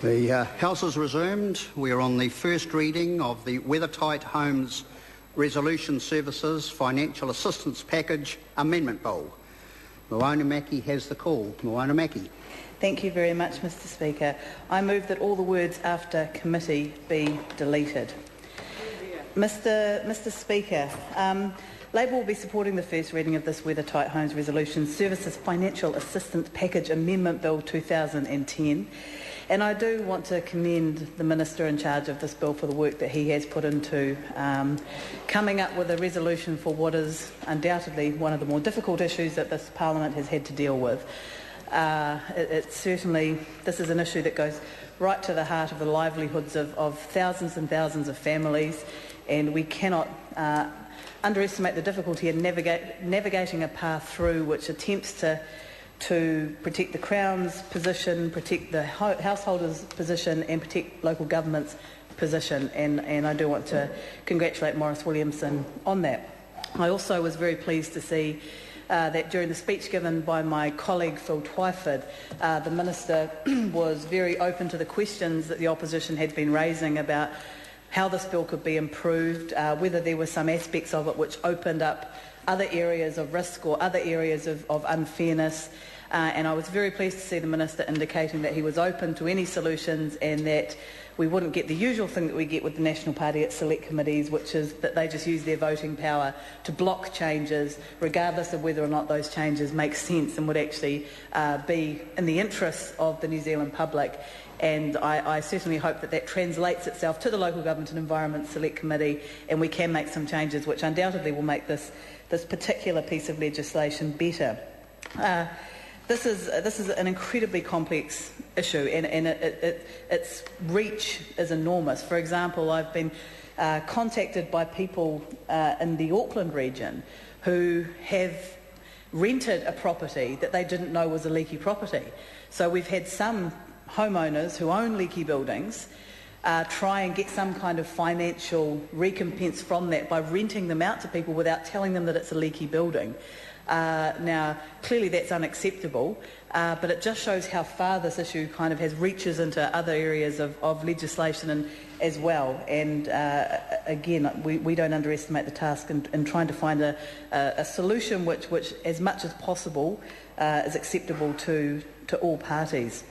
The House is resumed. We are on the first reading of the Weathertight Homes Resolution Services Financial Assistance Package Amendment Bill. Moana Maki has the call. Moana Maki. Thank you very much, Mr Speaker. I move that all the words "after committee" be deleted. Mr Speaker, Labour will be supporting the first reading of this Weathertight Homes Resolution Services Financial Assistance Package Amendment Bill 2010. And I do want to commend the Minister in charge of this bill for the work that he has put into coming up with a resolution for what is undoubtedly one of the more difficult issues that this Parliament has had to deal with. Certainly, this is an issue that goes right to the heart of the livelihoods of thousands and thousands of families, and we cannot underestimate the difficulty in navigating a path through which attempts to protect the Crown's position, protect the householders' position and protect local government's position. And I do want to congratulate Maurice Williamson on that. I also was very pleased to see that during the speech given by my colleague Phil Twyford, the Minister was very open to the questions that the opposition had been raising about how this bill could be improved, whether there were some aspects of it which opened up other areas of risk or other areas of unfairness. And I was very pleased to see the Minister indicating that he was open to any solutions and that we wouldn't get the usual thing that we get with the National Party at select committees, which is that they just use their voting power to block changes, regardless of whether or not those changes make sense and would actually be in the interests of the New Zealand public. And I certainly hope that that translates itself to the Local Government and Environment Select Committee, and we can make some changes which undoubtedly will make this particular piece of legislation better. This is an incredibly complex issue, and its reach is enormous. For example, I've been contacted by people in the Auckland region who have rented a property that they didn't know was a leaky property. So we've had some homeowners who own leaky buildings try and get some kind of financial recompense from that by renting them out to people without telling them that it's a leaky building. Now, clearly that's unacceptable, but it just shows how far this issue kind of has reaches into other areas of legislation as well. And again, we don't underestimate the task in trying to find a solution which, as much as possible, is acceptable to all parties.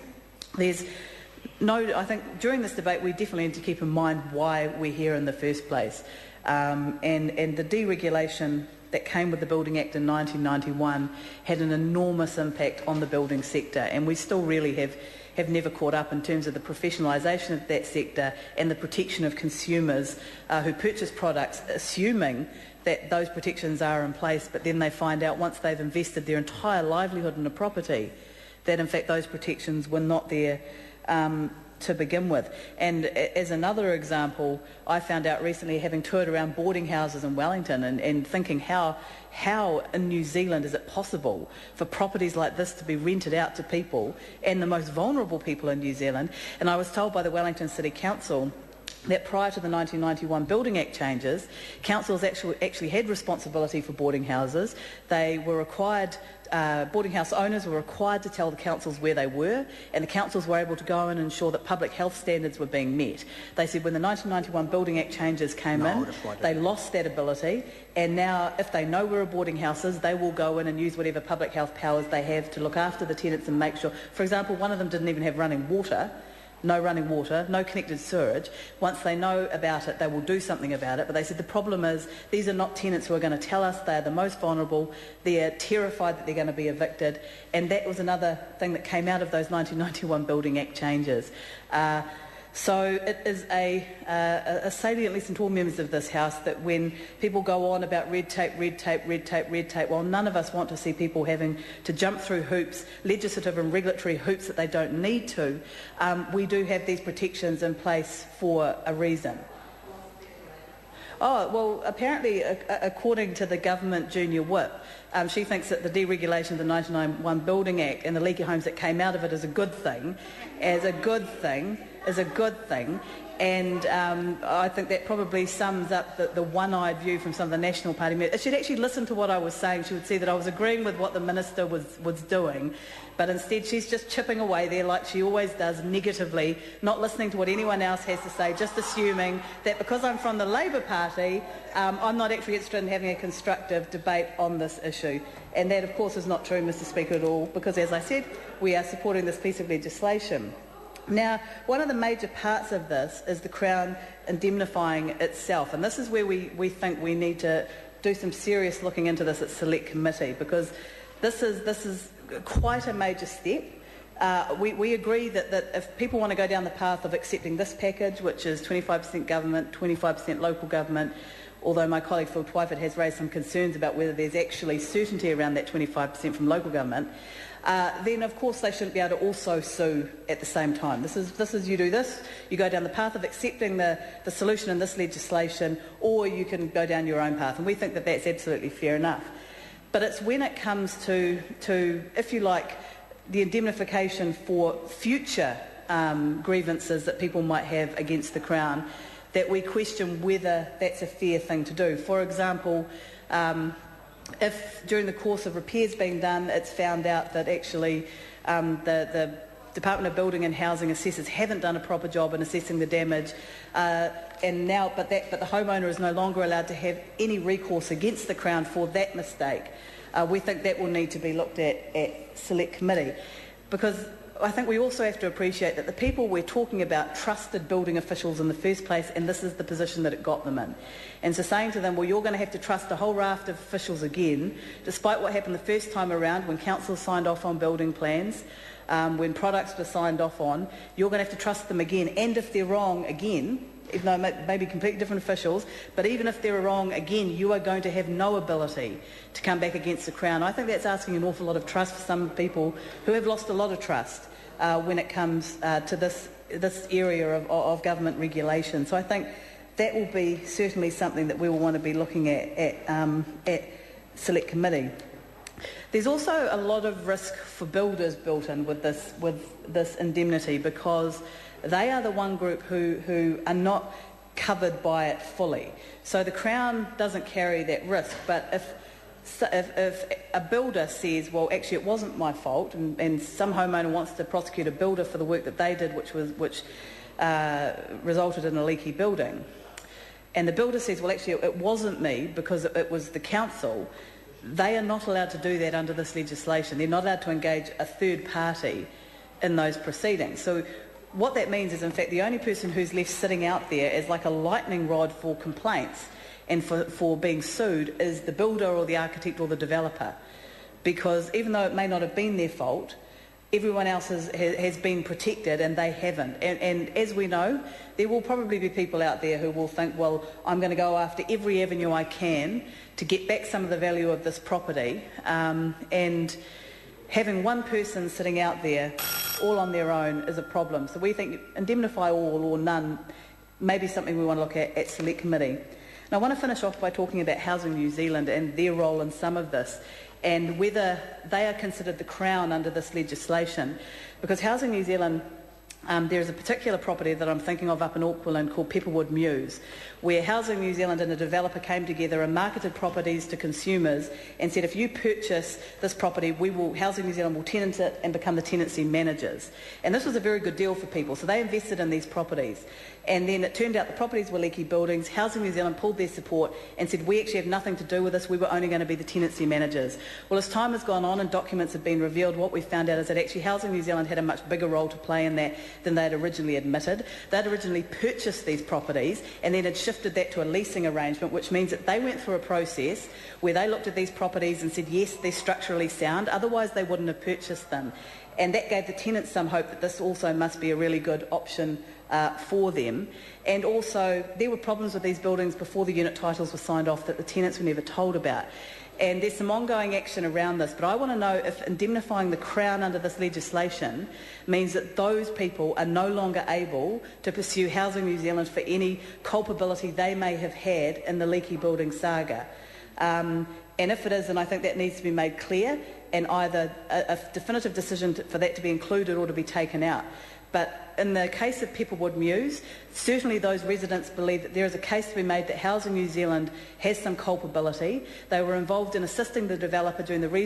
I think during this debate we definitely need to keep in mind why we're here in the first place, and the deregulation that came with the Building Act in 1991 had an enormous impact on the building sector, and we still really have never caught up in terms of the professionalisation of that sector and the protection of consumers who purchase products assuming that those protections are in place, but then they find out once they've invested their entire livelihood in a property that in fact those protections were not there to begin with. And as another example, I found out recently, having toured around boarding houses in Wellington and thinking how in New Zealand is it possible for properties like this to be rented out to people, and the most vulnerable people in New Zealand. And I was told by the Wellington City Council that prior to the 1991 Building Act changes, councils actually had responsibility for boarding houses. They were required, boarding house owners were required to tell the councils where they were, and the councils were able to go in and ensure that public health standards were being met. They said when the 1991 Building Act changes came in, they lost that ability, and now if they know where a boarding house is, they will go in and use whatever public health powers they have to look after the tenants and make sure. For example, one of them didn't even have running water. No running water, no connected sewerage. Once they know about it, they will do something about it. But they said the problem is these are not tenants who are going to tell us. They are the most vulnerable. They're terrified that they're going to be evicted. And that was another thing that came out of those 1991 Building Act changes. So it is a salient lesson to all members of this House that when people go on about red tape, well, none of us want to see people having to jump through hoops, legislative and regulatory hoops that they don't need to. We do have these protections in place for a reason. Oh, well, apparently, according to the government junior whip, she thinks that the deregulation of the 1991 Building Act and the leaky homes that came out of it is a good thing, And I think that probably sums up the one-eyed view from some of the National Party members. If she'd actually listened to what I was saying, she would see that I was agreeing with what the Minister was doing, but instead she's just chipping away there like she always does, negatively, not listening to what anyone else has to say, just assuming that because I'm from the Labour Party, I'm not actually interested in having a constructive debate on this issue. And that, of course, is not true, Mr Speaker, at all, because, as I said, we are supporting this piece of legislation. Now, one of the major parts of this is the Crown indemnifying itself, and this is where we think we need to do some serious looking into this at Select Committee, because this is quite a major step. We agree that if people want to go down the path of accepting this package, which is 25% government, 25% local government, although my colleague Phil Twyford has raised some concerns about whether there's actually certainty around that 25% from local government, then of course they shouldn't be able to also sue at the same time. This is you do this, you go down the path of accepting the solution in this legislation, or you can go down your own path, and we think that that's absolutely fair enough. But it's when it comes to if you like, the indemnification for future grievances that people might have against the Crown, that we question whether that's a fair thing to do. For example, if during the course of repairs being done, it's found out that actually the Department of Building and Housing assessors haven't done a proper job in assessing the damage, but the homeowner is no longer allowed to have any recourse against the Crown for that mistake. We think that will need to be looked at Select Committee, because I think we also have to appreciate that the people we're talking about trusted building officials in the first place, and this is the position that it got them in. And so saying to them, well, you're going to have to trust a whole raft of officials again, despite what happened the first time around when council signed off on building plans, when products were signed off on, you're going to have to trust them again. And if they're wrong again, even though maybe completely different officials, but even if they're wrong again, you are going to have no ability to come back against the Crown. I think that's asking an awful lot of trust for some people who have lost a lot of trust when it comes to this area of government regulation. So I think that will be certainly something that we will want to be looking at Select Committee. There's also a lot of risk for builders built in with this indemnity, because they are the one group who are not covered by it fully. So the Crown doesn't carry that risk, but if a builder says, well, actually it wasn't my fault, and some homeowner wants to prosecute a builder for the work that they did, which resulted in a leaky building, and the builder says, well, actually it wasn't me because it was the council, they are not allowed to do that under this legislation. They're not allowed to engage a third party in those proceedings. So what that means is, in fact, the only person who's left sitting out there as like a lightning rod for complaints and for being sued is the builder or the architect or the developer, because even though it may not have been their fault, everyone else has been protected and they haven't. And as we know, there will probably be people out there who will think, well, I'm going to go after every avenue I can to get back some of the value of this property, and having one person sitting out there all on their own is a problem. So we think indemnify all or none may be something we want to look at Select Committee. Now, I want to finish off by talking about Housing New Zealand and their role in some of this, and whether they are considered the Crown under this legislation. Because Housing New Zealand, there is a particular property that I'm thinking of up in Auckland called Pepperwood Mews, where Housing New Zealand and a developer came together and marketed properties to consumers and said, if you purchase this property, Housing New Zealand will tenant it and become the tenancy managers. And this was a very good deal for people, so they invested in these properties. And then it turned out the properties were leaky buildings. Housing New Zealand pulled their support and said, we actually have nothing to do with this, we were only going to be the tenancy managers. Well, as time has gone on and documents have been revealed, what we found out is that actually Housing New Zealand had a much bigger role to play in that than they had originally admitted. They'd originally purchased these properties and then had shifted that to a leasing arrangement, which means that they went through a process where they looked at these properties and said, yes, they're structurally sound, otherwise they wouldn't have purchased them. And that gave the tenants some hope that this also must be a really good option for them. And also, there were problems with these buildings before the unit titles were signed off that the tenants were never told about. And there's some ongoing action around this, but I want to know if indemnifying the Crown under this legislation means that those people are no longer able to pursue Housing New Zealand for any culpability they may have had in the leaky building saga. And if it is, then I think that needs to be made clear, and either a definitive decision for that to be included or to be taken out. But in the case of Pepperwood Mews, certainly those residents believe that there is a case to be made that Housing New Zealand has some culpability. They were involved in assisting the developer during the resource